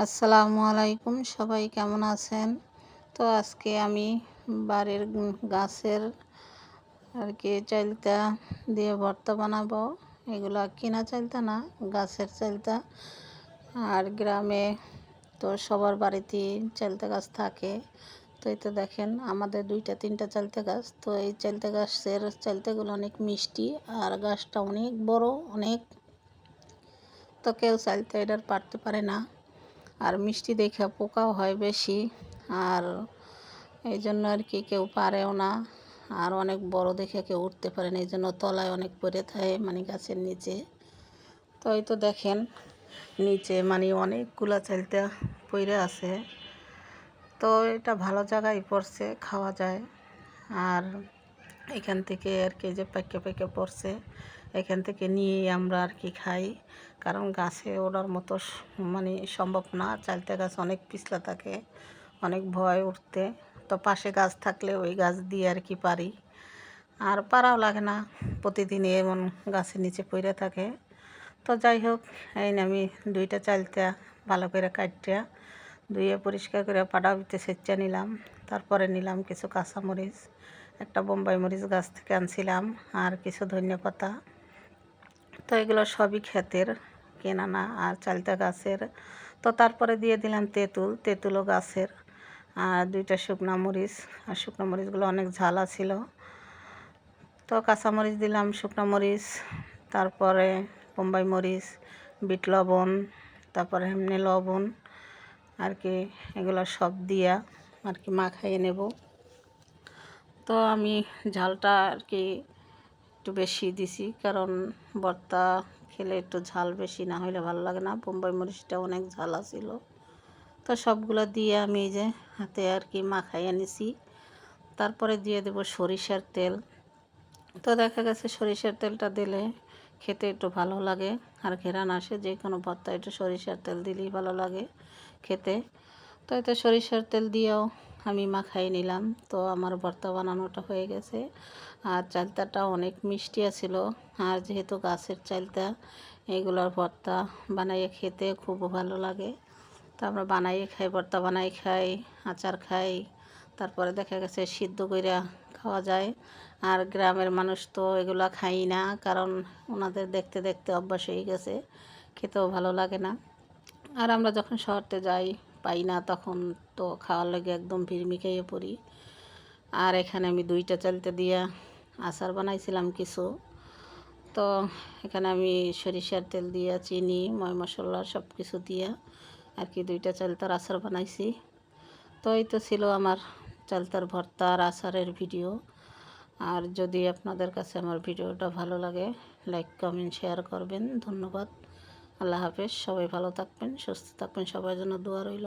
আসসালামু আলাইকুম, সবাই কেমন আছেন? তো আজকে আমি বাড়ির গাছের চালতা দিয়ে ভর্তা বানাবো। এগুলা কিনা চালতা না, গাছের চালতা। আর গ্রামে তো সবার বাড়িতেই চালতা গাছ থাকে। তো এই তো দেখেন আমাদের 2-3টা চালতা গাছ। তো এই চালতা গাছের চালতাগুলো অনেক মিষ্টি আর গাছটা অনেক বড়, অনেক। তো কেউ চালতা এটার পারতে পারে না, আর মিষ্টি দেখে পোকাও হয় বেশি, আর এই জন্য কেউ পারেও না। আর অনেক বড় দেখে কেউ উঠতে পারে না, এই জন্য তলায় অনেক পড়ে থাকে, মানে গাছের নিচে। তো এই তো দেখেন নিচে অনেকগুলা চালতা পড়ে আছে। তো এটা ভালো জায়গায় পড়ছে, খাওয়া যায়। আর এখান থেকে যে পাইকে পাইকে পড়ছে, এখান থেকে নিয়ে আমরা খাই। কারণ গাছে ওড়ার মতো সম্ভব না, চালতা গাছ অনেক পিছলা থাকে, অনেক ভয় উঠতে। তো পাশে গাছ থাকলে ওই গাছ দিয়ে পারি, আর পারাও লাগে না, প্রতিদিনই এমন গাছের নিচে পড়ে থাকে। তো যাই হোক, এই আমি 2টা চালতা ভালো করে কাটিয়া ধুয়ে পরিষ্কার করে পাটা ভিতরে সেচা নিলাম। তারপরে নিলাম কিছু কাঁচামরিচ, একটা বোম্বাই মরিচ গাছ থেকে আনছিলাম, আর কিছু ধনিয়া পাতা। তো এগুলো সবই ক্ষেতের, কেনা না, আর চালতা গাছের। তো তারপরে দিয়ে দিলাম তেঁতুলও গাছের, আর 2টা শুকনো মরিচ। আর শুকনো মরিচগুলো অনেক ঝালা ছিল। তো কাঁচামরিচ দিলাম, শুকনো মরিচ, তারপরে বোম্বাই মরিচ, বিট লবণ, তারপরে এমনি লবণ এগুলো সব দিয়া মাখাইয়ে নেব। তো আমি ঝালটা একটু বেশি দিছি, কারণ ভর্তা খেলে একটু ঝাল বেশি না হলে ভালো লাগে না। বোম্বাই মরিচটা অনেক ঝালা ছিল। তো সবগুলো দিয়ে আমি এই যে হাতে মাখাইয়ে নিছি। তারপরে দিয়ে দেব সরিষার তেল। তো দেখা গেছে সরিষার তেলটা দিলে খেতে একটু ভালো লাগে, আর ঘেরান আসে। যে কোনো ভর্তা একটু সরিষার তেল দিলেই ভালো লাগে খেতে। তো এতে সরিষার তেল দিয়েও আমি মাখাই নিলাম। তো আমার ভর্তা বানানোটা হয়ে গেছে। আর চালতাটা অনেক মিষ্টি ছিল, আর যেহেতু গাছের চালতা, এগুলোর ভর্তা বানাইয়ে খেতে খুব ভালো লাগে। তো আমরা বানাইয়ে খাই, ভর্তা বানাই খাই, আচার খাই, তারপরে দেখা গেছে সিদ্ধ করে খাওয়া যায়। আর গ্রামের মানুষ তো এগুলো খাই না, কারণ ওনাদের দেখতে দেখতে অভ্যাস হয়ে গেছে, খেতেও ভালো লাগে না। আর আমরা যখন শহরতে যাই পাই না, তখন তো খাওয়ার লাগে একদম ভিড়মি খেয়ে পড়ি। আর এখানে আমি 2টা চালতা দিয়া আচার বানাইছিলাম কিছু। তো এখানে আমি সরিষার তেল দিয়া, চিনি, ময় মশলা সব কিছু দিয়া 2টা চালতার আচার বানাইছি। তো এই তো ছিল আমার চালতার ভর্তা আর আচারের ভিডিও। আর যদি আপনাদের কাছে আমার ভিডিওটা ভালো লাগে, লাইক কমেন্ট শেয়ার করবেন। ধন্যবাদ। আল্লাহ হাফেজ। সবাই ভালো থাকবেন, সুস্থ থাকবেন, সবার জন্য দোয়া রইল।